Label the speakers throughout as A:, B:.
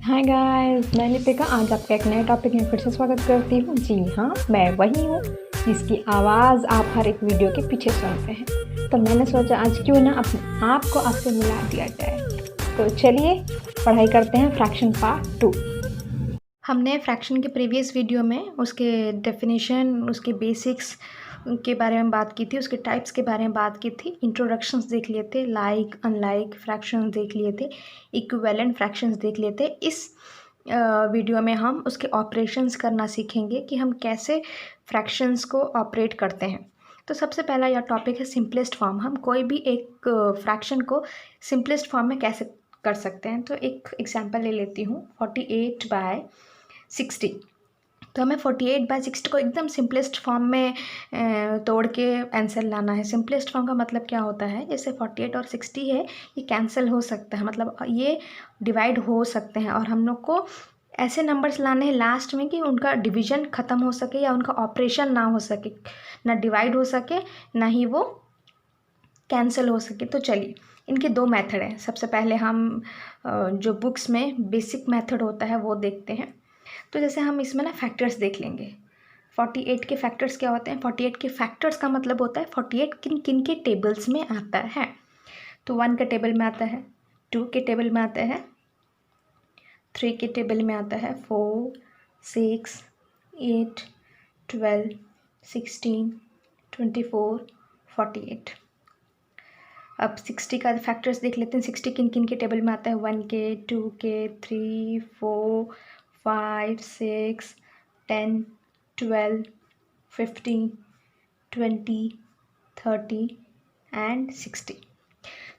A: Hi guys, मैं लिपिका आज आपका एक नए टॉपिक में फिर से स्वागत करती हूँ। जी हाँ, मैं वही हूँ जिसकी आवाज़ आप हर एक वीडियो के पीछे सुनते हैं। तो मैंने सोचा आज क्यों ना अपने आप को आपसे मिला दिया जाए। तो चलिए पढ़ाई करते हैं फ्रैक्शन पार्ट 2। हमने फ्रैक्शन के प्रीवियस वीडियो में उसके डेफिनेशन, उसके बेसिक्स के बारे में बात की थी, उसके टाइप्स के बारे में बात की थी, इंट्रोडक्शंस देख लिए थे, लाइक अनलाइक फ्रैक्शंस देख लिए थे, इक्विवेलेंट फ्रैक्शंस देख लिए थे। इस वीडियो में हम उसके ऑपरेशंस करना सीखेंगे कि हम कैसे फ्रैक्शंस को ऑपरेट करते हैं। तो सबसे पहला यह टॉपिक है सिंपलेस्ट फॉर्म। हम कोई भी एक फ्रैक्शन को सिंपलेस्ट फॉर्म में कैसे कर सकते हैं। तो एक एग्जांपल ले लेती हूँ, 48/60। तो हमें 48/60 को एकदम सिंपलेस्ट फॉर्म में तोड़ के आंसर लाना है। सिंपलेस्ट फॉर्म का मतलब क्या होता है, जैसे 48 और 60 है, ये कैंसिल हो सकता है, मतलब ये डिवाइड हो सकते हैं, और हम लोग को ऐसे नंबर्स लाने हैं लास्ट में कि उनका डिवीजन ख़त्म हो सके या उनका ऑपरेशन ना हो सके, ना डिवाइड हो सके ना ही वो कैंसिल हो सके। तो चलिए, इनके दो मेथड हैं। सबसे पहले हम जो बुक्स में बेसिक मेथड होता है वो देखते हैं। तो जैसे हम इसमें ना फैक्टर्स देख लेंगे। 48 के फैक्टर्स क्या होते हैं। 48 के फैक्टर्स का मतलब होता है 48 किन किन के टेबल्स में आता है। तो 1 के टेबल में आता है, 2 के टेबल में आता है, 3 के टेबल में आता है, 4, 6, 8, 12, 16, 24, 48। अब 60 का फैक्टर्स देख लेते हैं। 60 किन किन के टेबल में आता है। 1 के, 2 के, 3, 4, 5, 6, 10, 12, 15, 20, 30 एंड 60।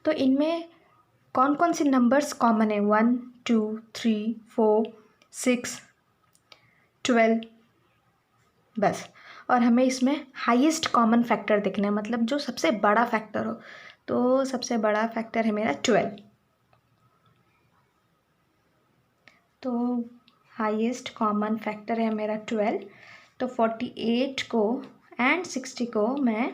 A: तो इनमें कौन कौन से नंबर्स कॉमन है। 1, 2, 3, 4, 6, 12, बस। और हमें इसमें हाईएस्ट कॉमन फैक्टर देखना है, मतलब जो सबसे बड़ा फैक्टर हो। तो सबसे बड़ा फैक्टर है मेरा 12। तो हाईएस्ट कॉमन फैक्टर है मेरा 12। तो 48 को एंड 60 को मैं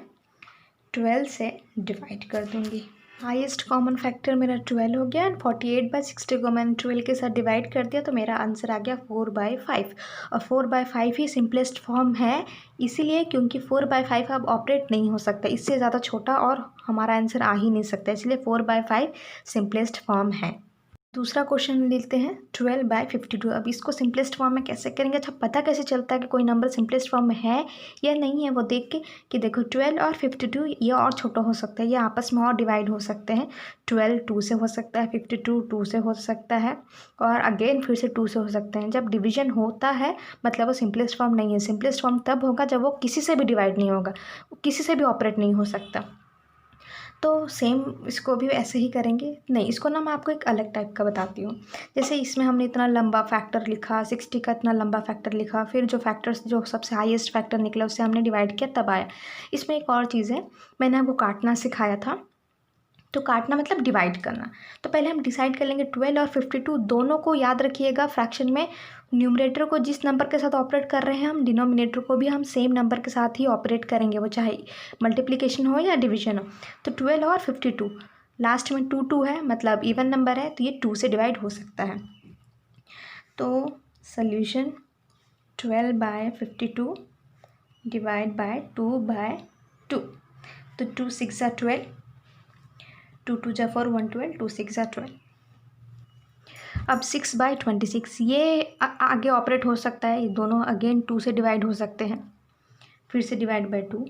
A: 12 से डिवाइड कर दूंगी। हाईएस्ट कॉमन फैक्टर मेरा 12 हो गया एंड 48/60 को मैंने 12 के साथ डिवाइड कर दिया, तो मेरा आंसर आ गया 4/5। और 4/5 ही सिंपलेस्ट फॉर्म है, इसीलिए क्योंकि 4/5 अब ऑपरेट नहीं हो सकता, इससे ज़्यादा छोटा और हमारा आंसर आ ही नहीं सकता, इसलिए 4/5 सिंपलेस्ट फॉर्म है। दूसरा क्वेश्चन लेते हैं 12/52। अब इसको सिंपलेस्ट फॉर्म में कैसे करेंगे। अच्छा, पता कैसे चलता है कि कोई नंबर सिंपलेस्ट फॉर्म में है या नहीं है, वो देख के कि देखो 12 और 52 ये और छोटा हो सकता है, ये आपस में और डिवाइड हो सकते हैं। 12 2 से हो सकता है, 52 2 से हो सकता है, और अगेन फिर से 2 से हो सकते हैं। जब डिवीजन होता है मतलब वो सिंपलेस्ट फॉर्म नहीं है। सिंपलेस्ट फॉर्म तब होगा जब वो किसी से भी डिवाइड नहीं होगा, किसी से भी ऑपरेट नहीं हो सकता। तो सेम इसको भी ऐसे ही करेंगे। नहीं, इसको ना मैं आपको एक अलग टाइप का बताती हूँ। जैसे इसमें हमने इतना लंबा फैक्टर लिखा, 60 का इतना लंबा फैक्टर लिखा, फिर जो फैक्टर्स जो सबसे हाईएस्ट फैक्टर निकला उससे हमने डिवाइड किया, तब आया। इसमें एक और चीज़ है, मैंने आपको काटना सिखाया था। तो काटना मतलब डिवाइड करना। तो पहले हम डिसाइड कर लेंगे 12 और 52 दोनों को याद रखिएगा। फ्रैक्शन में न्यूमरेटर को जिस नंबर के साथ ऑपरेट कर रहे हैं हम, डिनोमिनेटर को भी हम सेम नंबर के साथ ही ऑपरेट करेंगे, वो चाहे मल्टीप्लिकेशन हो या डिवीजन हो। तो 12 और 52 लास्ट में 2 2 है, मतलब इवन नंबर है, तो ये 2 से डिवाइड हो सकता है। तो सॉल्यूशन 12/52 डिवाइड बाय 2/2। तो 2 6 are 12, 2 2 जा 4, 1 12, 2 6 जा 12। अब 6/26 ये आगे ऑपरेट हो सकता है, ये दोनों अगेन 2 से डिवाइड हो सकते हैं। फिर से डिवाइड बाय 2,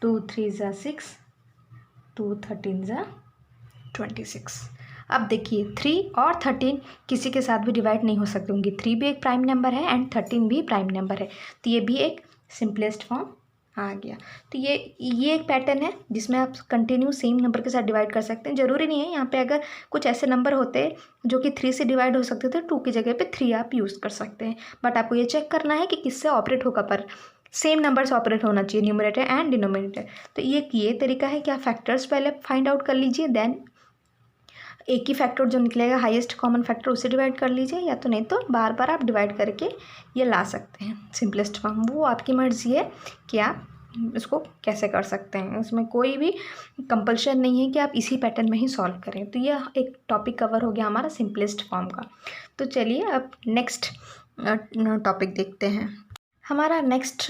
A: 2 3 जा 6, 2 13 जा 26। अब देखिए 3 और 13 किसी के साथ भी डिवाइड नहीं हो सकते होंगे। 3 भी एक प्राइम नंबर है एंड 13 भी प्राइम नंबर है, तो ये भी एक सिंपलेस्ट फॉर्म आ गया। तो ये एक पैटर्न है जिसमें आप कंटिन्यू सेम नंबर के साथ डिवाइड कर सकते हैं। ज़रूरी नहीं है, यहाँ पे अगर कुछ ऐसे नंबर होते जो कि 3 से डिवाइड हो सकते थे, 2 की जगह पे 3 आप यूज़ कर सकते हैं। बट आपको ये चेक करना है कि किससे ऑपरेट होगा, पर सेम नंबर से ऑपरेट होना चाहिए, न्यूमरेटर एंड डिनोमिनेटर। तो ये तरीका है कि आप फैक्टर्स पहले फाइंड आउट कर लीजिए, देन एक ही फैक्टर जो निकलेगा हाईएस्ट कॉमन फैक्टर उससे डिवाइड कर लीजिए, या तो नहीं तो बार बार आप डिवाइड करके ये ला सकते हैं सिंपलेस्ट फॉर्म। वो आपकी मर्ज़ी है कि आप इसको कैसे कर सकते हैं। इसमें कोई भी कंपल्शन नहीं है कि आप इसी पैटर्न में ही सॉल्व करें। तो यह एक टॉपिक कवर हो गया हमारा सिंपलेस्ट फॉर्म का। तो चलिए अब नेक्स्ट टॉपिक देखते हैं। हमारा नेक्स्ट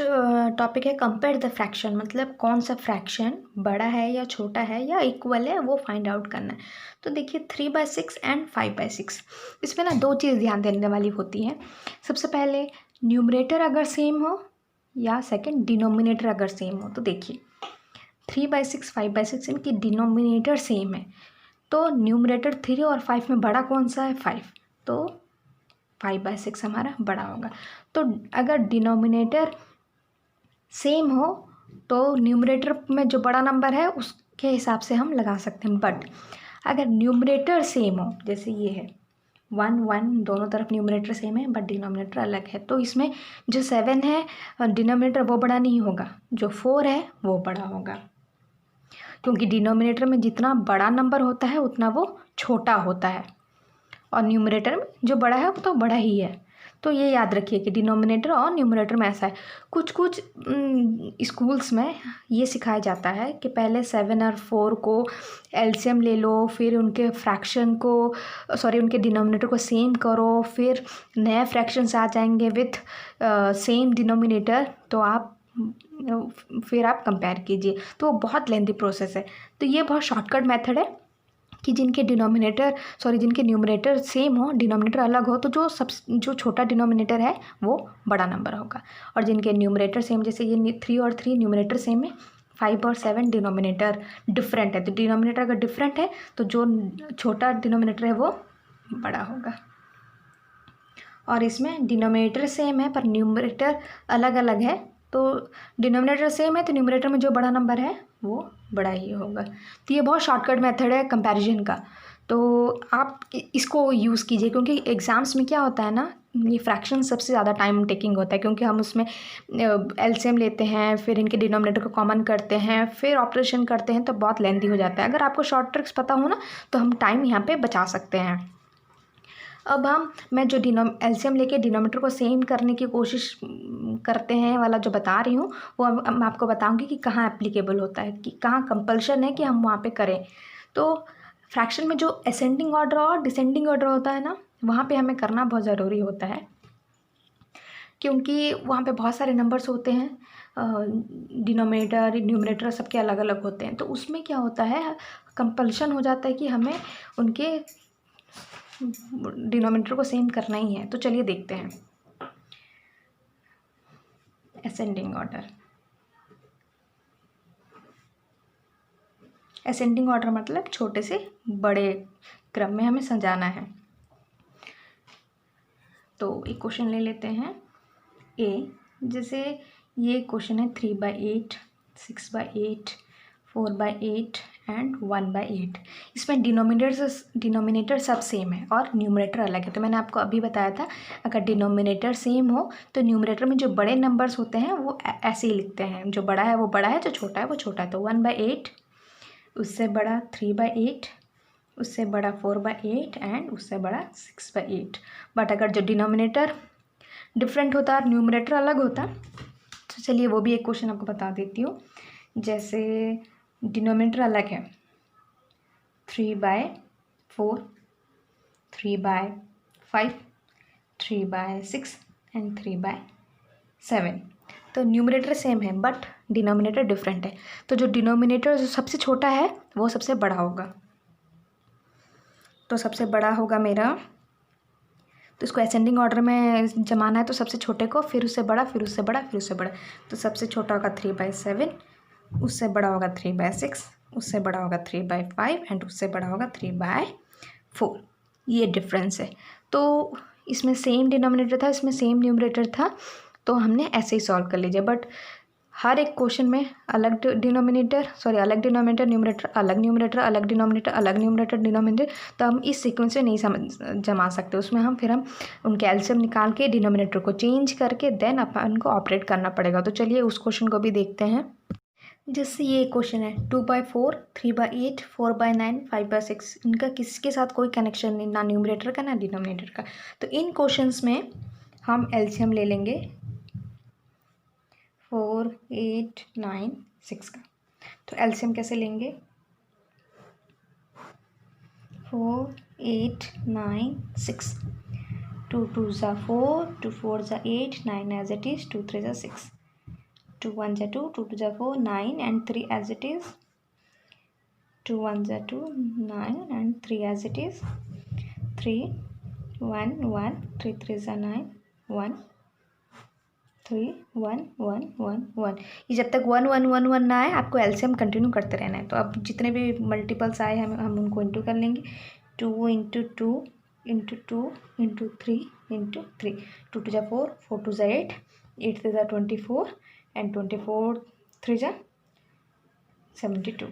A: टॉपिक है कंपेयर द फ्रैक्शन, मतलब कौन सा फ्रैक्शन बड़ा है या छोटा है या इक्वल है वो फाइंड आउट करना है। तो देखिए 3/6 एंड 5/6, इसमें ना दो चीज़ ध्यान देने वाली होती हैं। सबसे पहले न्यूमरेटर अगर सेम हो या सेकंड डिनोमिनेटर अगर सेम हो। तो देखिए 3/6 5/6 इनकी डिनोमिनेटर सेम है, तो न्यूमरेटर 3 और 5 में बड़ा कौन सा है 5, तो 5/6 हमारा बड़ा होगा। तो अगर डिनोमिनेटर सेम हो तो न्यूमरेटर में जो बड़ा नंबर है उसके हिसाब से हम लगा सकते हैं। बट अगर न्यूमरेटर सेम हो, जैसे ये है 1 1 दोनों तरफ न्यूमरेटर सेम है बट डिनोमिनेटर अलग है, तो इसमें जो 7 है डिनोमिनेटर वो बड़ा नहीं होगा, जो 4 है वो बड़ा होगा, क्योंकि डिनोमिनेटर में जितना बड़ा नंबर होता है उतना वो छोटा होता है और न्यूमरेटर में जो बड़ा है वो तो बड़ा ही है। तो ये याद रखिए कि डिनोमिनेटर और न्यूमरेटर में ऐसा है। कुछ कुछ स्कूल्स में ये सिखाया जाता है कि पहले 7 और 4 को एलसीएम ले लो, फिर उनके फ्रैक्शन को उनके डिनोमिनेटर को सेम करो, फिर नए फ्रैक्शंस आ जाएंगे विथ सेम डिनोमिनेटर, तो आप फिर आप कंपेयर कीजिए। तो वो बहुत लेंथी प्रोसेस है। तो ये बहुत शॉर्टकट मेथड है कि जिनके न्यूमरेटर सेम हो, डिनोमिनेटर अलग हो, तो जो छोटा डिनोमिनेटर है वो बड़ा नंबर होगा, और जिनके न्यूमरेटर सेम, जैसे ये 3 और 3 न्यूमरेटर सेम है, 5 और 7 डिनोमिनेटर डिफरेंट है। तो डिनोमिनेटर अगर डिफरेंट है तो जो छोटा डिनोमिनेटर है वो बड़ा होगा। और इसमें डिनोमिनेटर सेम है पर न्यूमरेटर अलग अलग है, तो डिनोमिनेटर सेम है तो न्यूमरेटर में जो बड़ा नंबर है वो बड़ा ही होगा। तो ये बहुत शॉर्टकट मेथड है कंपैरिजन का, तो आप इसको यूज़ कीजिए, क्योंकि एग्ज़ाम्स में क्या होता है ना, ये फ्रैक्शन सबसे ज़्यादा टाइम टेकिंग होता है, क्योंकि हम उसमें एलसीएम लेते हैं, फिर इनके डिनोमिनेटर को कॉमन करते हैं, फिर ऑपरेशन करते हैं, तो बहुत लेंथी हो जाता है। अगर आपको शॉर्ट ट्रिक्स पता हो ना तो हम टाइम यहाँ पे बचा सकते हैं। अब मैं जो एलसीएम लेके डिनोमिनेटर को सेम करने की कोशिश करते हैं वाला जो बता रही हूँ, वो मैं आपको बताऊंगी कि कहाँ एप्लीकेबल होता है, कि कहाँ कंपल्शन है कि हम वहाँ पे करें। तो फ्रैक्शन में जो असेंडिंग ऑर्डर और डिसेंडिंग ऑर्डर होता है ना, वहाँ पे हमें करना बहुत ज़रूरी होता है, क्योंकि वहाँ पे बहुत सारे नंबर्स होते हैं, डिनोमिनेटर न्यूमरेटर सबके अलग अलग होते हैं। तो उसमें क्या होता है, कंपल्शन हो जाता है कि हमें उनके डिनोमिनेटर को सेम करना ही है। तो चलिए देखते हैं असेंडिंग ऑर्डर। असेंडिंग ऑर्डर मतलब छोटे से बड़े क्रम में हमें सजाना है। तो एक क्वेश्चन ले लेते हैं ए, जैसे ये क्वेश्चन है 3/8 6/8 4/8 एंड 1/8। इसमें डिनोमिनेटर सब सेम है और न्यूमरेटर अलग है। तो मैंने आपको अभी बताया था, अगर डिनोमिनेटर सेम हो तो न्यूमरेटर में जो बड़े नंबर्स होते हैं वो ऐसे ही लिखते हैं, जो बड़ा है वो बड़ा है, जो छोटा है वो छोटा है। तो 1/8, उससे बड़ा 3/8, उससे बड़ा 4/8 एंड उससे बड़ा 6/8। बट अगर जो डिनोमिनेटर डिफरेंट होता और न्यूमरेटर अलग होता, तो चलिए वो भी एक क्वेश्चन आपको बता देती हूँ। जैसे डिनोमिनेटर अलग है 3/4 3/5 3/6 एंड 3/7, तो न्यूमरेटर सेम है बट डिनोमिनेटर डिफरेंट है। तो जो डिनोमिनेटर जो सबसे छोटा है वो सबसे बड़ा होगा। तो सबसे बड़ा होगा मेरा, तो इसको असेंडिंग ऑर्डर में जमाना है, तो सबसे छोटे को, फिर उससे बड़ा, फिर उससे बड़ा, फिर उससे बड़ा। तो सबसे छोटा होगा 3/7, उससे बड़ा होगा 3/6, उससे बड़ा होगा 3/5 एंड उससे बड़ा होगा 3/4। ये डिफरेंस है। तो इसमें सेम डिनोमिनेटर था, इसमें सेम न्यूमरेटर था, तो हमने ऐसे ही सॉल्व कर लीजिए। बट हर एक क्वेश्चन में अलग डिनोमिनेटर न्यूमरेटर, अलग न्यूमरेटर, अलग डिनोमिनेटर, अलग न्यूमरेटर डिनोमिनेटर, तो हम इस सीक्वेंस में नहीं जमा सकते। उसमें फिर हम उनके एलसीएम निकाल के डिनोमिनेटर को चेंज करके देन अपन को ऑपरेट करना पड़ेगा। तो चलिए उस क्वेश्चन को भी देखते हैं। जैसे ये क्वेश्चन है 2/4 3/8 4/9 5/6, इनका किसके साथ कोई कनेक्शन नहीं, ना न्यूमरेटर का ना डिनोमिनेटर का। तो इन क्वेश्चंस में हम एलसीएम ले लेंगे 4, 8, 9, 6 का। तो एलसीएम कैसे लेंगे? 4, 8, 9, 6, 2 2 ज़ा 4, 2 4 ज़ा 8, 9 as it is, 2 3 ज़ा 6, 2 1 ज़ा 2, 2 2 ज़ा 4, 9 and 3 as it is, 2 1 ज़ा 2, 9 and 3 as it is, 3 1 1, 3 3 ज़ा 9, 1 3 1 1 1 1। ये जब तक 1 1 1 1 ना आए आपको एलसीएम कंटिन्यू करते रहना है। तो अब जितने भी मल्टीपल्स आए हम उनको इंटू कर लेंगे। 2 इंटू 2 इंटू 2 इंटू 3 इंटू 3, 2 2 ज़ा 4, 4 2 ज़ा 8, 8 3 ज़ा 24 एंड 24 3 ज़ा 72।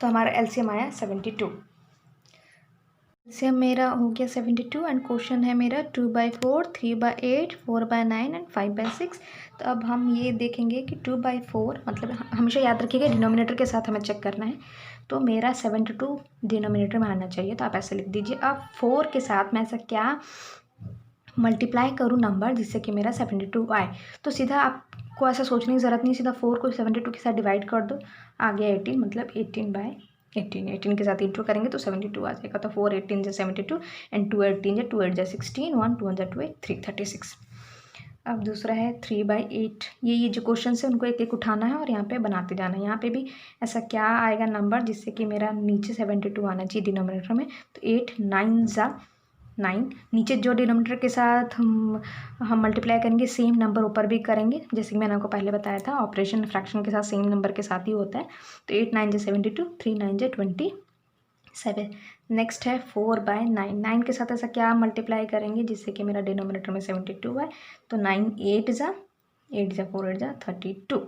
A: तो हमारा एलसीएम आया 72। एलसीएम मेरा हो गया 72 एंड क्वेश्चन है मेरा 2/4, 3/8, 4/9 एंड 5/6। तो अब हम ये देखेंगे कि 2/4 मतलब हमेशा याद रखिएगा डिनोमिनेटर के साथ हमें चेक करना है। तो मेरा 72 डिनोमिनेटर में आना चाहिए, तो आप ऐसे लिख दीजिए। अब 4 के साथ मैं ऐसा क्या मल्टीप्लाई करूँ नंबर जिससे कि मेरा 72 आए। तो सीधा आपको ऐसा सोचने की ज़रूरत नहीं, सीधा 4 को 72 के साथ डिवाइड कर दो, आ गया 18, मतलब 18/18। 18 के साथ इंटू करेंगे तो 72 आ जाएगा। तो 4 18 × 72 एंड 2 18 × 2 8 × 16, 1 2 1 2 8 3 36। अब दूसरा है 3/8। ये जो क्वेश्चन है उनको एक एक उठाना है और यहाँ पे बनाते जाना है। यहाँ पे भी ऐसा क्या आएगा नंबर जिससे कि मेरा नीचे 72 आना चाहिए डिनोमिनेटर में। तो 8 9 ज़ा 9, नीचे जो डिनोमिनेटर के साथ हम मल्टीप्लाई करेंगे सेम नंबर ऊपर भी करेंगे, जैसे कि मैंने आपको पहले बताया था ऑपरेशन फ्रैक्शन के साथ सेम नंबर के साथ ही होता है। तो 8 9 ज़ा 72, 3 9 ज़ा 27। नेक्स्ट है 4/9। 9 के साथ ऐसा क्या मल्टीप्लाई करेंगे जिससे कि मेरा डिनोमिनेटर में 72 है। तो 9 8 ज़ा 8 ज़ा 4 8 ज़ा 32।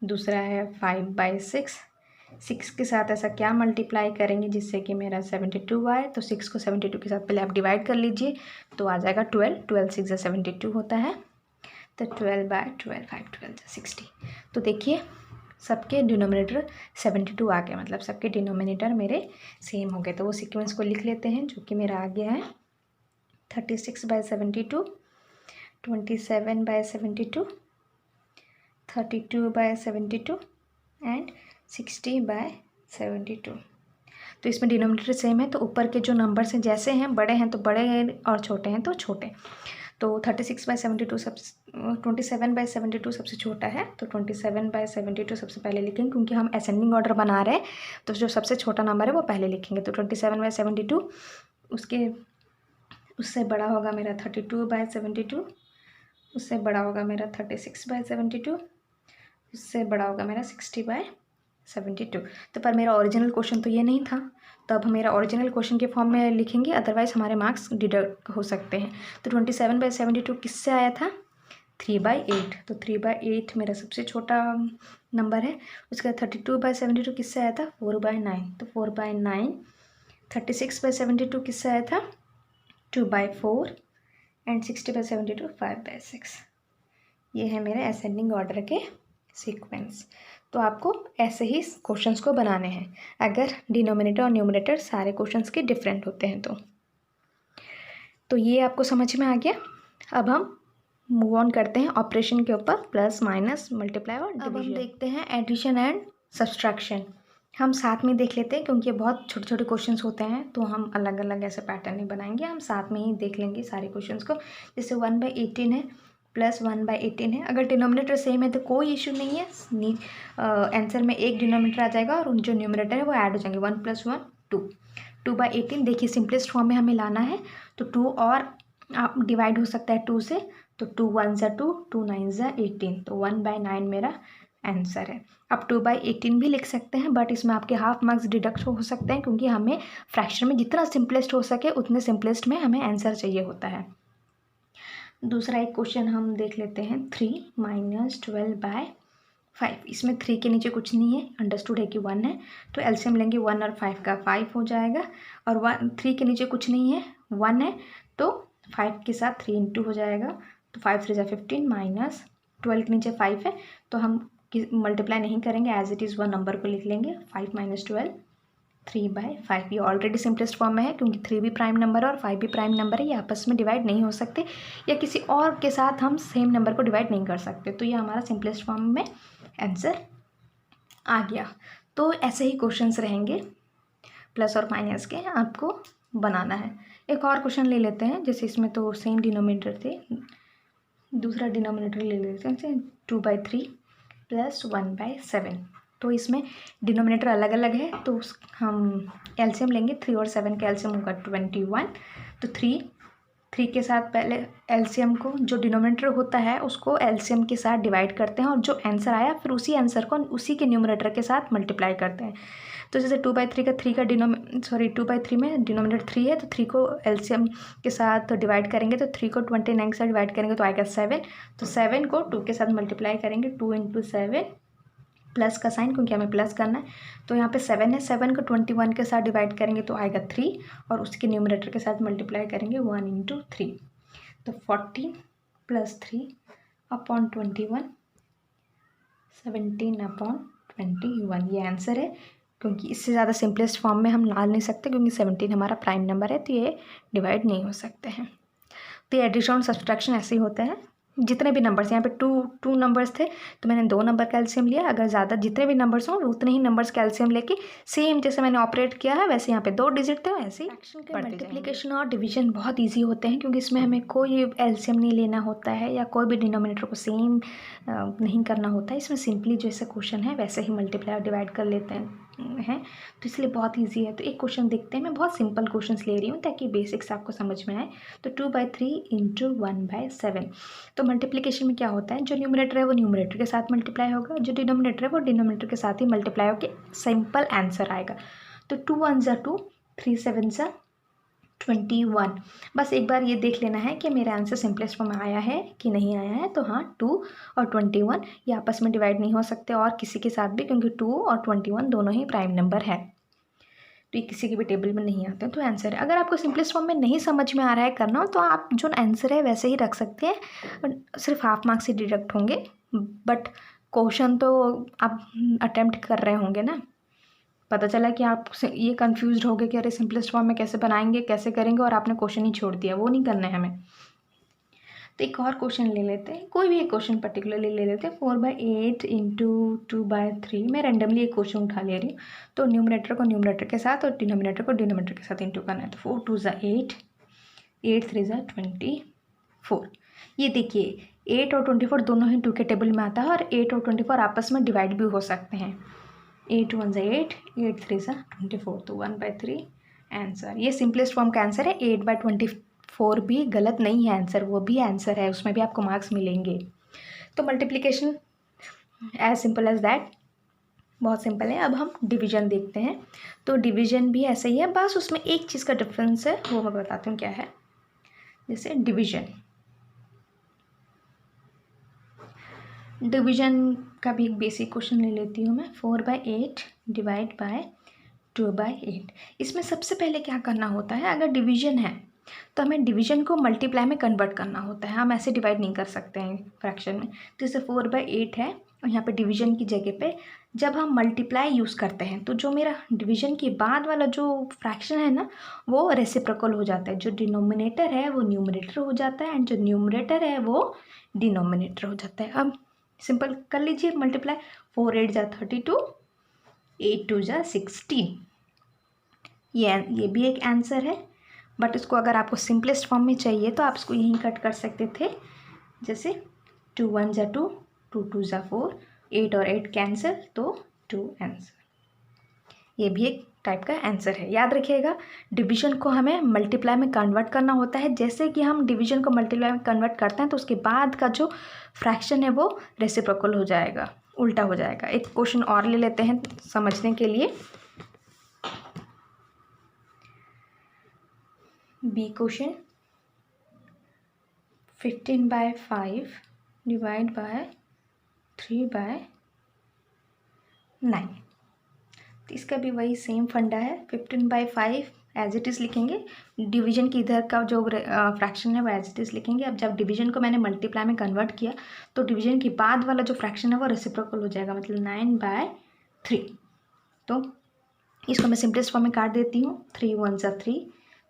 A: दूसरा है 5/6। 6 के साथ ऐसा क्या मल्टीप्लाई करेंगे जिससे कि मेरा 72 आए। तो 6 को 72 के साथ पहले आप डिवाइड कर लीजिए, तो आ जाएगा 12। 12 6 ज़ा 72 होता है। तो 12/12 5 12 ज़ा 60। तो देखिए सबके डिनोमिनेटर 72 आ गए, मतलब सबके डिनोमिनेटर मेरे सेम हो गए। तो वो सीक्वेंस को लिख लेते हैं जो कि मेरा आ गया है 36/72, 27/72, 32/72 एंड 60/72। तो इसमें डिनोमिनेटर सेम है, तो ऊपर के जो नंबर्स हैं जैसे हैं, बड़े हैं तो बड़े और छोटे हैं तो छोटे। तो 36/72 सब 27/72 सबसे छोटा है, तो 27/72 सबसे पहले लिखेंगे क्योंकि हम असेंडिंग ऑर्डर बना रहे हैं। तो जो सबसे छोटा नंबर है वो पहले लिखेंगे। तो 27/72 उससे बड़ा होगा मेरा 32/72, उससे बड़ा होगा मेरा 36/72, उससे बड़ा होगा मेरा 60/72। तो पर मेरा ओरिजिनल क्वेश्चन तो ये नहीं था, तो अब हम मेरा ओरिजिनल क्वेश्चन के फॉर्म में लिखेंगे, अदरवाइज हमारे मार्क्स डिडक्ट हो सकते हैं। तो 27/72 किससे आया था? 3/8। तो 3/8 मेरा सबसे छोटा नंबर है। उसके बाद 32/72 किससे आया था? 4/9। तो 4/9। 36/72 किससे आया था? 2/4 एंड 60/72 5/6। ये है मेरे असेंडिंग ऑर्डर के सीक्वेंस। तो आपको ऐसे ही क्वेश्चंस को बनाने हैं अगर डिनोमिनेटर और न्यूमरेटर सारे क्वेश्चंस के डिफरेंट होते हैं तो ये आपको समझ में आ गया। अब हम मूव ऑन करते हैं ऑपरेशन के ऊपर, प्लस माइनस मल्टीप्लाई और डिवीजन। अब हम देखते हैं एडिशन एंड सब्सट्रैक्शन। हम साथ में देख लेते हैं क्योंकि बहुत छोटे छोटे क्वेश्चंस होते हैं, तो हम अलग अलग ऐसे पैटर्न नहीं बनाएंगे, हम साथ में ही देख लेंगे सारे क्वेश्चंस को। जैसे 1/18 है प्लस 1/18 है, अगर डिनोमिनेटर सेम है तो कोई इशू नहीं है, आंसर में एक डिनोमिनेटर आ जाएगा और जो न्यूमरेटर है वो ऐड हो जाएंगे। 1 + 1 2। 2/18 देखिए सिंपलेस्ट फॉर्म में हमें लाना है, तो 2 और आप डिवाइड हो सकता है 2 से, तो 2 1 ज़ा 2, 2 9 ज़ा 18, तो 1/9 मेरा आंसर है। आप 2/18 भी लिख सकते हैं, बट इसमें आपके हाफ मार्क्स डिडक्ट हो सकते हैं क्योंकि हमें फ्रैक्शन में जितना सिंपलेस्ट हो सके उतने सिंपलेस्ट में हमें आंसर चाहिए होता है। दूसरा एक क्वेश्चन हम देख लेते हैं 3 - 12/5। इसमें 3 के नीचे कुछ नहीं है, अंडरस्टूड है कि 1 है, तो एलसीएम लेंगे 1 और 5 का, 5 हो जाएगा। और 3 के नीचे कुछ नहीं है, 1 है, तो 5 के साथ 3 इंटू हो जाएगा, तो 5 3 ज़ा 15 माइनस 12 के नीचे 5 है तो हम मल्टीप्लाई नहीं करेंगे, as it is one number को लिख लेंगे। 5 - 12 3/5। ये ऑलरेडी सिंपलेस्ट फॉर्म में है क्योंकि 3 भी प्राइम नंबर है और 5 भी प्राइम नंबर है, ये आपस में डिवाइड नहीं हो सकते या किसी और के साथ हम सेम नंबर को डिवाइड नहीं कर सकते। तो ये हमारा सिंपलेस्ट फॉर्म में आंसर आ गया। तो ऐसे ही क्वेश्चंस रहेंगे प्लस और माइनस के, आपको बनाना है। एक और क्वेश्चन ले लेते हैं, जैसे इसमें तो सेम डिनोमिनेटर थे, दूसरा डिनोमिनेटर ले लेते हैं 2/3 + 1/7। तो इसमें डिनोमिनेटर अलग अलग है तो हम एलसीएम लेंगे। 3 और 7 का एलसीएम होगा 21। तो 3 के साथ पहले एलसीएम को, जो डिनोमिनेटर होता है उसको एलसीएम के साथ डिवाइड करते हैं और जो आंसर आया फिर उसी आंसर को उसी के न्यूमरेटर के साथ मल्टीप्लाई करते हैं। तो जैसे 2/3 का 2/3 में डिनोमिनेटर 3 है तो 3 को एलसीएम के साथ डिवाइड करेंगे तो 3 को 29 के साथ डिवाइड करेंगे तो आएगा 7। तो 7 को 2 के साथ मल्टीप्लाई करेंगे, 2 × 7 प्लस का साइन क्योंकि हमें प्लस करना है। तो यहाँ पे 7 है, 7 को 21 के साथ डिवाइड करेंगे तो आएगा 3 और उसके न्यूमरेटर के साथ मल्टीप्लाई करेंगे 1 × 3। तो 40 + 3/21 17/21 ये आंसर है। क्योंकि इससे ज़्यादा सिंपलेस्ट फॉर्म में हम डाल नहीं सकते क्योंकि 17 हमारा प्राइम नंबर है तो ये डिवाइड नहीं हो सकते हैं। तो ये एडिशन और सब्सट्रैक्शन ऐसे ही होते हैं। जितने भी नंबर्स, यहाँ पे टू नंबर्स थे तो मैंने 2 नंबर का एलसीएम लिया। अगर ज़्यादा जितने भी नंबर्स हों उतने ही नंबर्स का एलसीएम लेके सेम जैसे मैंने ऑपरेट किया है वैसे यहाँ पे 2 डिजिट थे वैसे ही मल्टीप्लिकेशन और डिवीजन बहुत ईजी होते हैं क्योंकि इसमें हमें कोई एलसीएम नहीं लेना होता है या कोई भी डिनोमिनेटर को सेम नहीं करना होता है। इसमें सिंपली जैसे क्वेश्चन है वैसे ही मल्टीप्लाई और डिवाइड कर लेते हैं तो इसलिए बहुत ईजी है। तो एक क्वेश्चन देखते हैं, मैं बहुत सिंपल क्वेश्चंस ले रही हूँ ताकि बेसिक्स आपको समझ में आए। तो 2/3 × 1/7। तो मल्टीप्लिकेशन में क्या होता है, जो न्यूमरेटर है वो न्यूमरेटर के साथ मल्टीप्लाई होगा, जो डिनोमिनेटर है वो डिनोमिनेटर के साथ ही मल्टीप्लाई होकर सिंपल आंसर आएगा। तो 2 × 1 = 2, 3 × 7 = 21। बस एक बार ये देख लेना है कि मेरा आंसर सिंपलेस्ट फॉर्म में आया है कि नहीं आया है। तो हाँ, 2 और 21 ये आपस में डिवाइड नहीं हो सकते और किसी के साथ भी, क्योंकि 2 और 21 दोनों ही प्राइम नंबर है तो ये किसी के भी टेबल में नहीं आते हैं। तो आंसर है। अगर आपको सिंपलेस्ट फॉर्म में नहीं समझ में आ रहा है करना तो आप जो आंसर है वैसे ही रख सकते हैं, सिर्फ हाफ मार्क्स ही डिडक्ट होंगे। बट क्वेश्चन तो आप अटेम्प्ट कर रहे होंगे ना। पता चला कि आप ये कंफ्यूज हो गए कि अरे सिंपलेस्ट फॉर्म में कैसे बनाएंगे, कैसे करेंगे, और आपने क्वेश्चन ही छोड़ दिया। वो नहीं करना है हमें। तो एक और क्वेश्चन ले लेते हैं, कोई भी एक क्वेश्चन पर्टिकुलरली ले लेते हैं। 4/8 × 2/3। मैं रैंडमली एक क्वेश्चन उठा ले रही हूँ। तो न्यूमरेटर को न्यूमरेटर के साथ और डिनोमिनेटर को डिनोमिनेटर के साथ इंटू करना है। तो 4 × 2 = 8, 8 × 3 = 24। ये देखिए 8 और 24 दोनों ही 2 के टेबल में आता है और 8 और 24 आपस में डिवाइड भी हो सकते हैं। 8 × 1 = 8, 8 × 3 = 24। तो 1/3 आंसर। ये सिंपलेस्ट फॉर्म का आंसर है। 8/24 भी गलत नहीं है आंसर, वो भी आंसर है, उसमें भी आपको मार्क्स मिलेंगे। तो multiplication as simple as that, बहुत सिंपल है। अब हम डिवीजन देखते हैं। तो डिवीजन भी ऐसे ही है, बस उसमें एक चीज़ का डिफरेंस है, वो मैं बताती हूँ क्या है। जैसे डिवीजन का भी एक बेसिक क्वेश्चन ले लेती हूँ मैं। 4/8 ÷ 2/8। इसमें सबसे पहले क्या करना होता है, अगर डिवीजन है तो हमें डिवीजन को मल्टीप्लाई में कन्वर्ट करना होता है। हम ऐसे डिवाइड नहीं कर सकते हैं फ्रैक्शन में। तो जैसे 4/8 है और यहाँ पे डिवीजन की जगह पे जब हम मल्टीप्लाई यूज़ करते हैं तो जो मेरा डिवीजन के बाद वाला जो फ्रैक्शन है ना वो रेसिप्रोकल हो जाता है। जो डिनोमिनेटर है वो न्यूमरेटर हो जाता है एंड जो न्यूमरेटर है वो डिनोमिनेटर हो जाता है। अब सिंपल कर लीजिए मल्टीप्लाई। 4/8 = 32, 8/2 = 16। ये भी एक आंसर है। बट इसको अगर आपको सिंपलेस्ट फॉर्म में चाहिए तो आप इसको यहीं कट कर सकते थे। जैसे 2 × 1 = 2, 2 × 2 = 4, 8 और 8 कैंसिल तो 2 आंसर। ये भी एक टाइप का आंसर है। याद रखिएगा डिवीजन को हमें मल्टीप्लाई में कन्वर्ट करना होता है। जैसे कि हम डिवीजन को मल्टीप्लाई में कन्वर्ट करते हैं तो उसके बाद का जो फ्रैक्शन है वो रेसिप्रोकल हो जाएगा, उल्टा हो जाएगा। एक क्वेश्चन और ले लेते हैं समझने के लिए। B question 15/5 ÷ 3/9। तो इसका भी वही सेम फंडा है। 15/5 एज इट इज़ लिखेंगे, डिवीजन की इधर का जो फ्रैक्शन है वो एज इट इज़ लिखेंगे। अब जब डिवीजन को मैंने मल्टीप्लाई में कन्वर्ट किया तो डिवीजन के बाद वाला जो फ्रैक्शन है वो रेसिप्रोकल हो जाएगा, मतलब 9/3। तो इसको मैं सिंपलेस्ट फॉर्म में काट देती हूँ। 3 1 ज़ा 3,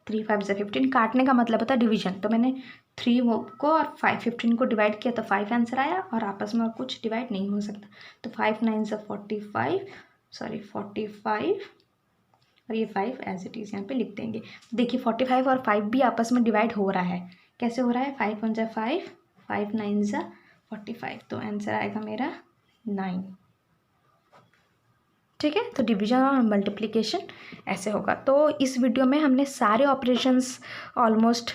A: 3 5 ज़ा 15। काटने का मतलब होता है डिवीजन। तो मैंने 3 को और 15 को डिवाइड किया तो 5 आंसर आया, और आपस में और कुछ डिवाइड नहीं हो सकता। तो 5 9 ज़ा 45, सॉरी 45, और ये 5 एज इट इज़ यहाँ पे लिख देंगे। देखिए 45 और 5 भी आपस में डिवाइड हो रहा है। कैसे हो रहा है? 5 1 ज़ा 5, 5 9 ज़ा 45। तो आंसर आएगा मेरा 9। ठीक है, तो डिवीजन और मल्टीप्लिकेशन ऐसे होगा। तो इस वीडियो में हमने सारे ऑपरेशंस ऑलमोस्ट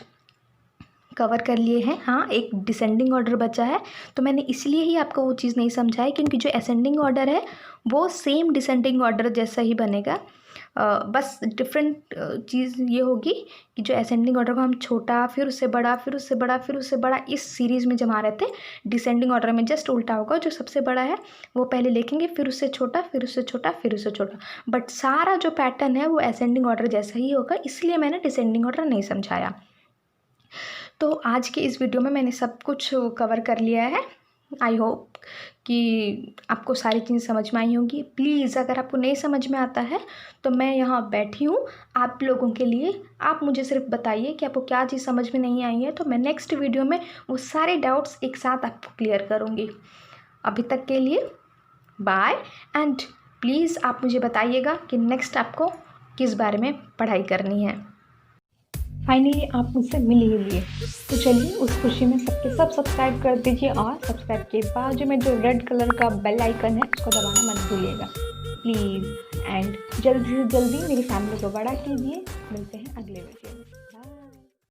A: कवर कर लिए हैं। हाँ, एक डिसेंडिंग ऑर्डर बचा है, तो मैंने इसलिए ही आपको वो चीज़ नहीं समझाई, क्योंकि जो असेंडिंग ऑर्डर है वो सेम डिसेंडिंग ऑर्डर जैसा ही बनेगा। बस डिफरेंट चीज़ ये होगी कि जो असेंडिंग ऑर्डर को हम छोटा, फिर उससे बड़ा, फिर उससे बड़ा, फिर उससे बड़ा, इस सीरीज़ में जमा रहे थे। डिसेंडिंग ऑर्डर में जस्ट उल्टा होगा, जो सबसे बड़ा है वो पहले लिखेंगे, फिर उससे छोटा, फिर उससे छोटा, फिर उससे छोटा। बट सारा जो पैटर्न है वो असेंडिंग ऑर्डर जैसा ही होगा, इसलिए मैंने डिसेंडिंग ऑर्डर नहीं समझाया। तो आज के इस वीडियो में मैंने सब कुछ कवर कर लिया है। आई होप कि आपको सारी चीज़ समझ में आई होंगी। प्लीज़ अगर आपको नहीं समझ में आता है तो मैं यहाँ बैठी हूँ आप लोगों के लिए। आप मुझे सिर्फ बताइए कि आपको क्या चीज़ समझ में नहीं आई है, तो मैं नेक्स्ट वीडियो में वो सारे डाउट्स एक साथ आपको क्लियर करूँगी। अभी तक के लिए बाय, एंड प्लीज़ आप मुझे बताइएगा कि नेक्स्ट आपको किस बारे में पढ़ाई करनी है। फाइनली आप मुझसे मिल ही लिए, तो चलिए उस खुशी में सबके सब सब्सक्राइब कर दीजिए, और सब्सक्राइब के बाजू में जो रेड कलर का बेल आइकन है उसको दबाना मत भूलिएगा प्लीज़। एंड जल्दी से जल्दी मेरी फैमिली को बड़ा कीजिए। मिलते हैं अगले वीडियो में।